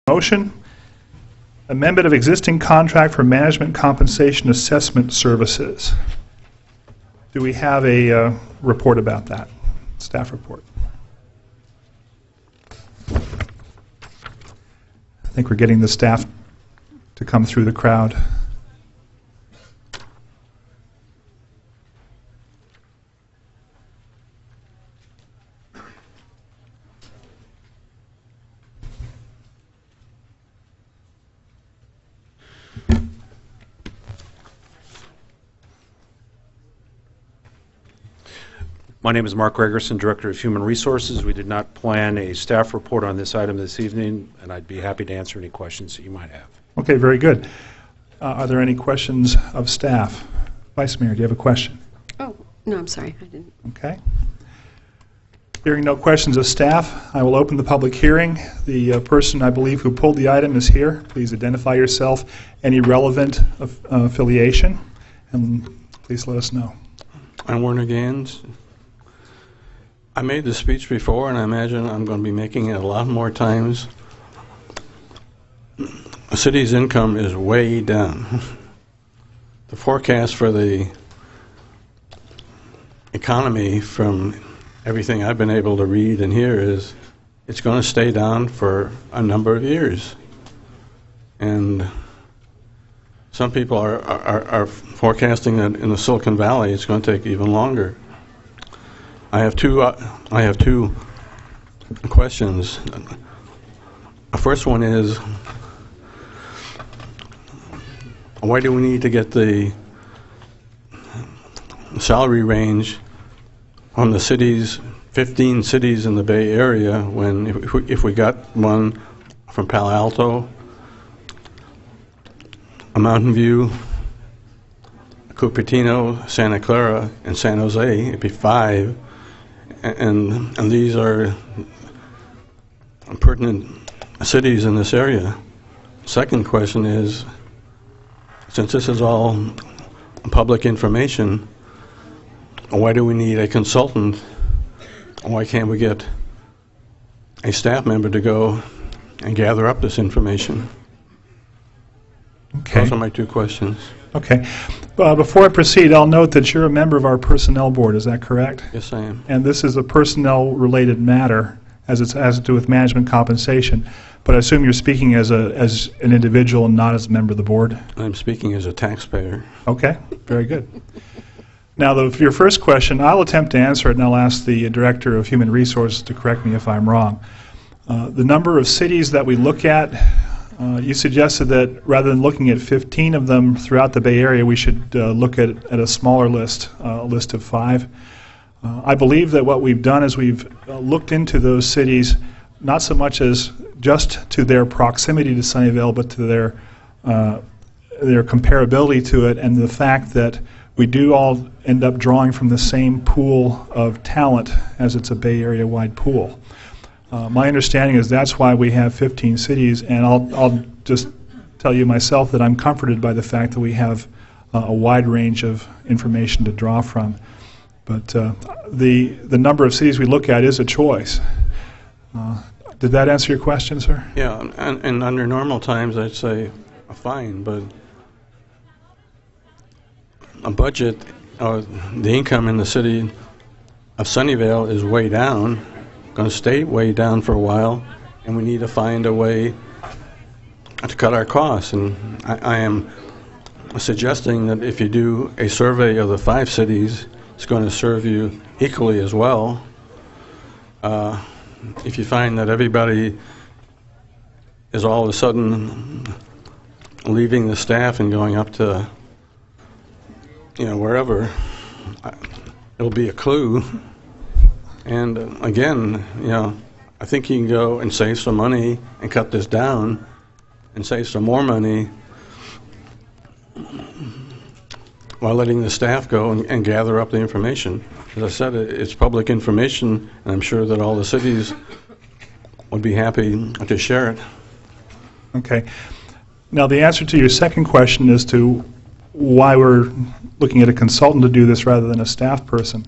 Motion. Amendment of existing contract for management compensation assessment services. Do we have a report about that? Staff report. I think we're getting the staff to come through the crowd. My name is Mark Gregerson, Director of Human Resources. We did not plan a staff report on this item this evening, and I'd be happy to answer any questions that you might have. Okay, very good. Are there any questions of staff? Vice Mayor, do you have a question? Oh, no, I'm sorry, I didn't. Okay. Hearing no questions of staff, I will open the public hearing. The person, I believe, who pulled the item is here. Please identify yourself, any relevant affiliation, and please let us know. I'm Werner Gans. I made this speech before, and I imagine I'm going to be making it a lot more times. The city's income is way down. The forecast for the economy, from everything I've been able to read and hear, is it's going to stay down for a number of years. And some people are forecasting that in the Silicon Valley it's going to take even longer. I have two questions. The first one is, why do we need to get the salary range on the cities, 15 cities in the Bay Area, when if we got one from Palo Alto, a Mountain View, Cupertino, Santa Clara, and San Jose, it'd be 5. And these are pertinent cities in this area. Second question is, since this is all public information, why do we need a consultant? Why can't we get a staff member to go and gather up this information? Okay. Those are my two questions. Okay. Before I proceed, I'll note that you're a member of our Personnel Board, is that correct? Yes, I am. And this is a personnel-related matter, as it has to do with management compensation. But I assume you're speaking as an individual and not as a member of the board? I'm speaking as a taxpayer. Okay, very good. Now, your first question, I'll attempt to answer it, and I'll ask the Director of Human Resources to correct me if I'm wrong. The number of cities that we look at, you suggested that rather than looking at 15 of them throughout the Bay Area, we should look at a smaller list, a list of 5. I believe that what we've done is we've looked into those cities not so much as just to their proximity to Sunnyvale, but to their comparability to it, and the fact that we do all end up drawing from the same pool of talent, as it's a Bay Area-wide pool. My understanding is that's why we have 15 cities, and I'll just tell you myself that I'm comforted by the fact that we have a wide range of information to draw from. But the number of cities we look at is a choice. Did that answer your question, sir? Yeah, and under normal times I'd say fine, but a budget, the income in the city of Sunnyvale is way down, going to stay way down for a while, and we need to find a way to cut our costs. And I am suggesting that if you do a survey of the 5 cities, it's going to serve you equally as well. If you find that everybody is all of a sudden leaving the staff and going up to, wherever, it'll be a clue. And again, I think you can go and save some money and cut this down and save some more money while letting the staff go and gather up the information. As I said, it's public information, and I'm sure that all the cities would be happy to share it. Okay. Now, the answer to your second question as to why we're looking at a consultant to do this rather than a staff person.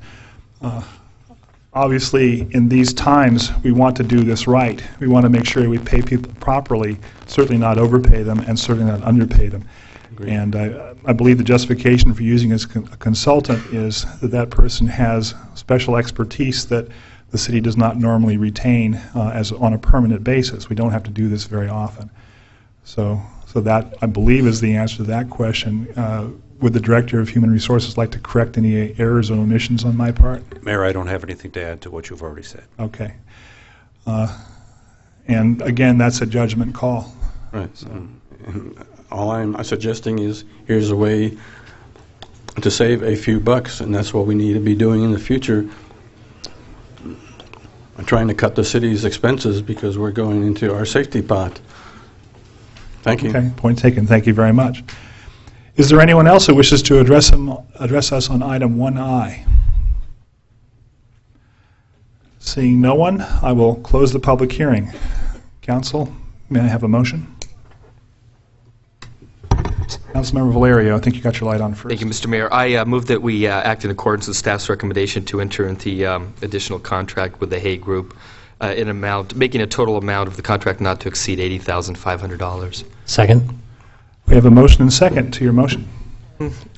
Obviously, in these times, we want to do this right. We want to make sure we pay people properly, certainly not overpay them, and certainly not underpay them. Agreed. And I believe the justification for using as a consultant is that that person has special expertise that the city does not normally retain as on a permanent basis. We don't have to do this very often. So that, I believe, is the answer to that question. Would the Director of Human Resources like to correct any errors or omissions on my part? Mayor, I don't have anything to add to what you've already said. Okay. And again, that's a judgment call. Right. So, and all I'm suggesting is here's a way to save a few bucks, and that's what we need to be doing in the future. I'm trying to cut the city's expenses because we're going into our safety pot. Thank you. Okay, point taken. Thank you very much. Is there anyone else who wishes to address us on item 1I? Seeing no one, I will close the public hearing. Council, may I have a motion? Councilmember Valerio, I think you got your light on first. Thank you, Mr. Mayor. I move that we act in accordance with staff's recommendation to enter into the additional contract with the Hay Group in amount, making a total amount of the contract not to exceed $80,500. Second. We have a motion and second to your motion.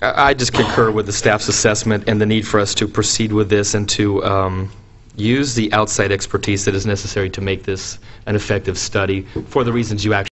I just concur with the staff's assessment and the need for us to proceed with this and to use the outside expertise that is necessary to make this an effective study for the reasons you actually